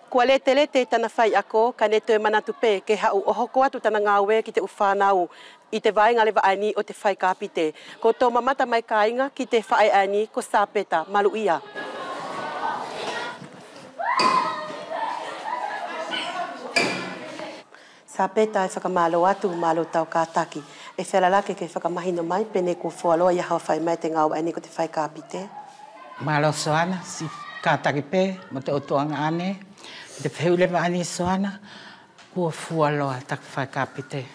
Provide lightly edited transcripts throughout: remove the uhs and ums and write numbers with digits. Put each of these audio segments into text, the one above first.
Kua lete tana whai ako, ka ne te manatu pe, ke hau o hoko atu tana ngāwe ki te uwhanau i te vaenga lewa ani o te whai kāpite. Ko tō mamata mai kāinga ki te whai ani ko Sapeta MALUIA. Sapeta e whakamalo atu malo tau kātaki. E whelalake ke whakamahino mai pene ko whualoa i hawa whai mai te ngāwe ani ko te whai kāpite. Malo Soana, si kātaki pe, mo te otoanga ane. Te wheulewa ani Soana, kua whualoa taku whai kāpite.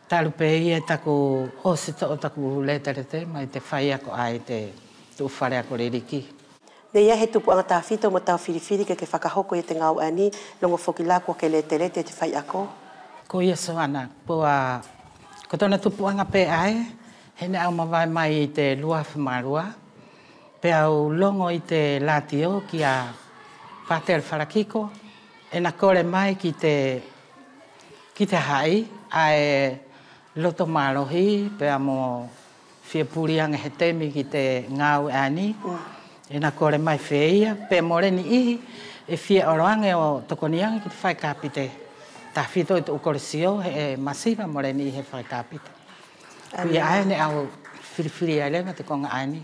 Talu pe ia taku osito o taku Retraitée mai te whai ako ai te uwhare ako ririki. Ne ia he tupu anga tāwhito mo tau whiriwhiri ke whakahoko i te ngāwe ani, longo whokila kua ke Retraitée te whai ako. Ko ia Soana, ko tona tupu anga pe ai, hene au mawai mai i te lua whamarua, pe au longo i te latio ki a Patel Farakiko, e na kore mai ki te hai, a e loto malohi, pe a mo whiapuri anga he temi ki te ngāu ani, e na kore mai whieia, pe moreni ihi, e whia oroange o tokonianga ki te whai kāpite. Ta whito i te ukoresio, e masiva moreni ihi whai kāpite. Kui ae ne au whiriwhiri ai lewa te konga ani.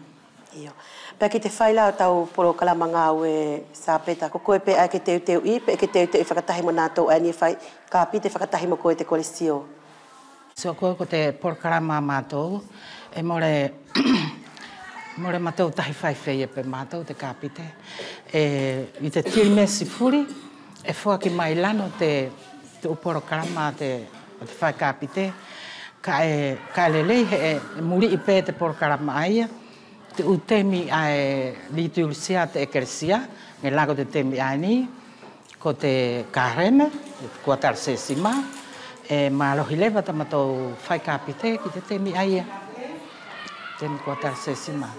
Iyo. Pea ki te whaila o tau poro kalama ngāu e Sapeta, ko koe pe ai ke teu i, pe ke teu i whakatahi mo nātou ani e whai kāpite whakatahi mo koe te koresio. So koe ko te poro kalama mātou, e more mātou tahi whai whai pe mātou te kāpite. I te tirime sifuri, e whuaki mai lano te uporo kalama te whai kāpite, ka lelei he muri i pe te poro kalama aia, te utemi ai liturgia te ekeresia, nge lago te temi ani, ko te kareme, kua tarsesima, e mālohi lewa ta matou whai kāpite ki te temi aia, temi kua tarsesima.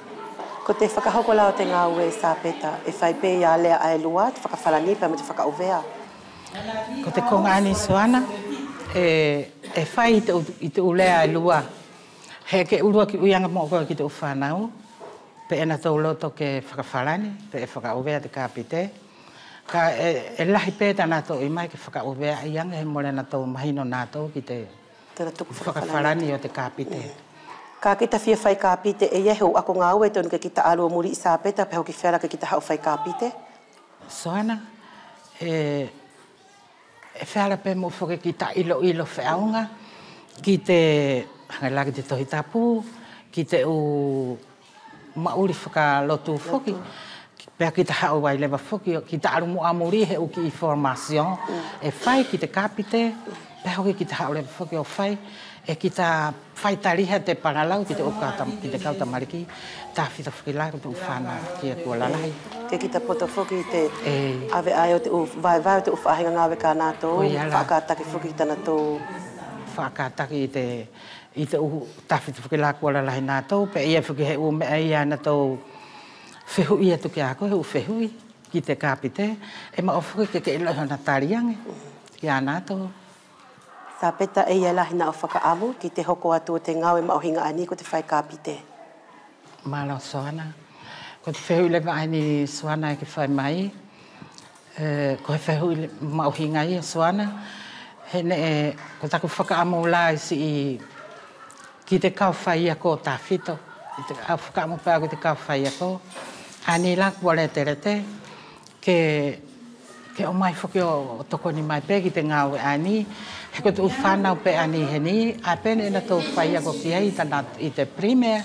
Ko te whakahoko lao te ngāu e Sapeta, e whai pe ia lea ai lua, te whakawhalani pe me te whakauvea. Ko te konga ani Soana, e whai i te ulea ai lua, he ke urua ki uianga mo koe ki te uwhanau, pe ena tau loto ke whakawhalani, pe e whakauvea te kāpite. Ka e lahi pēta nātou i mai ke whakauvea i anga he more nātou mahino nātou ki te whakawhalani o te kāpite. Ka kita whia whai kāpite e iehe o ako ngāu e tonu ke kita alua muri i Sapeta, pe hoki whera ke kita hau whai kāpite? Soana, e whera pe mo whoke ki ta ilo whiaunga, ki te hangalaki te tohi tapu, ki te mauri whakalotu whoki, pēr ki te hau wai lewa whoki, ki te arumu amuri he uki information, e whai ki te kāpite, pēr hoki ki te hau lewa whoki o whai, e ki te whai tariha te paralau ki te kauta mariki, tā whita whoki lai te uwhana ki a kua lalai. Ke ki te poto whoki te ave ai o te vai o te uwhahinga ngāwe ka nātou, whakataki whoki tana tō. Whakataki i te tawhiti whuki la kua lalai nātou, pe ia whuki he mea ia nātou whehui atu ki ako, he whehui ki te kāpite, e ma o whuki ke ilohi na tariange ki a nātou. Sapeta e ia lahi na o whakaamu ki te hoko atu o te ngāwe ma o hinga ani ko te whai kāpite. Malo Soana, ko te whehui lewa ani Soana e ki whai mai, ko he whehui ma o hinga ia Soana, hene ko taku whakaamu lai si i ki te kau whai ako tā whito, i te whakaamu pēr ko te kau whai ako, ani la kua Retraitée, ke o mai whoki o tokoni mai pē ki te ngāwe ani, he ko te uwhanau pē ani he ni, a pēne ena tō whai ako ki hei i te primaire,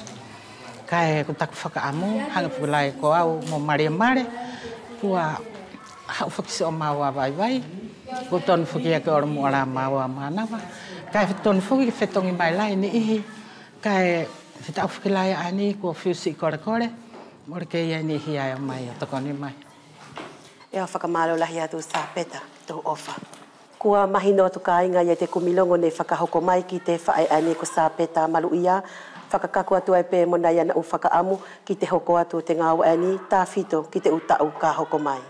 ka e ko taku whakaamu, hanga whukulai ko au mo Maria Mare, kua hau whoki se o maua vai vai, ko tonu whoki ake ora mua la maua manawa, ka e tonu whoki ke whetongi mai lai ni ihi, ka e tau whukilai ani kua whiusi kore kore, mora ke ia ni ihi ai o mai o tokoni mai. E au whakamalo lahi atu Sapeta, tō ofa. Kua mahino atu ka inga ia te kumilongo ne whakahoko mai ki te whae ane ko Sapeta MALUIA, whakakaku atu ai pē mona ia na u whakaamu ki te hoko atu te ngāu ani, tā whito ki te utau ka hoko mai.